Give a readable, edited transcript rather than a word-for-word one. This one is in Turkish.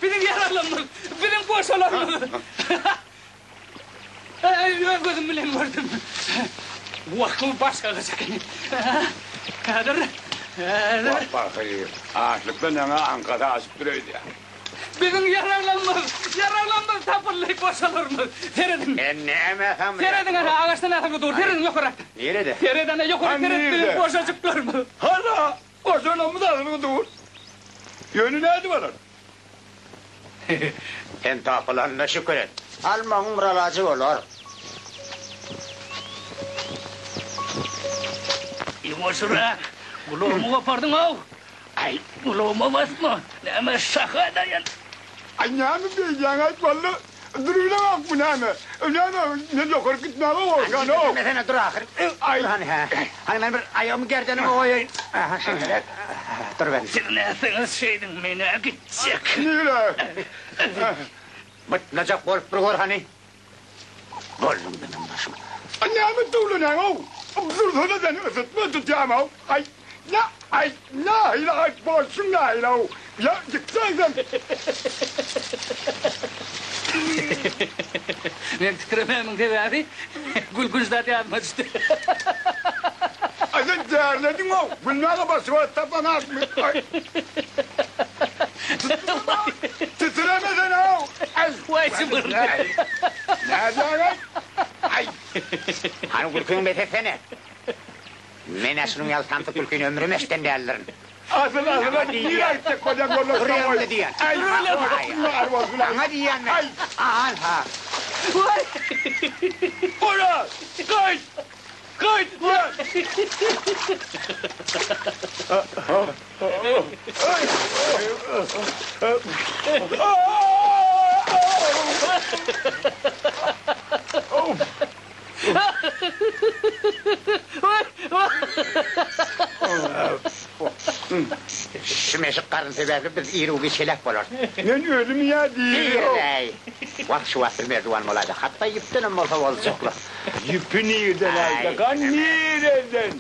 Benim yaralanmaz, benim boşalanmaz. Ben gözüm bile gördüm. Vakıl başka kaçak. Kadir. Bakayım. Ağaçlıktan yana Ankara'da açıp duruyordu ya. Benim yararlanmaz tapırlayıp boşalır mı? Feridin. Ne efendim? Feridin ağaçtan atımı dur, Feridin yukarı. Nerede? Feridin yukarı, Feridin boşacıklar mı? Hala boşalan mı da atımı dur. Yönü neydi bana? Sen tapılarına şükür et. Alma umralacı olur. Boşura, kuluğumu kopardın o. Ay, kuluğuma basma. Neme şaka dayan. Ay ne mi diyeceksin ay valla? Duruyla bak bu ne yukarı gitme ama olsan o. Mesela dur ahır. Ay. Hani ben bir ayağımı gerdanımı koyayım. Aha şimdi. Dur ben. Sen nesiniz şeydin beni gidecek. Niye? Mıtnacak bolup durur hani. Golüm benim başıma. Ay ne mi tuğlu ne o? Dursana seni ısıtma tutacağım o. Ay ne ilaç boşsun ne ilaç o. Ya gitsen sen. Ben titremem dedi abi. Gül kuşlar yapmıştı. Ay sen değerledin o. Bunlarla basıva tapan atmış. Titremeden o. Vay zımbırdı. Nerede ay? Hani gülkün betefene. Menesinin yaltantı gülkün ömrüm eşten değerlerin. Ağzına niye ayıptık koca kolla Buraya mı diyen? Ay Bana diyen mi? Aha. Vay. Ora! Kaç! Kaç! Ya! Şu meşik karın sebebi biz iyi rugi çelek olur. Ben ölüm ya değil. İyi. Bak şu vakti merdivan olaydı. Hatta yıptınım olsa olacaklar. Yüpü nereden ayda? Kan nereden?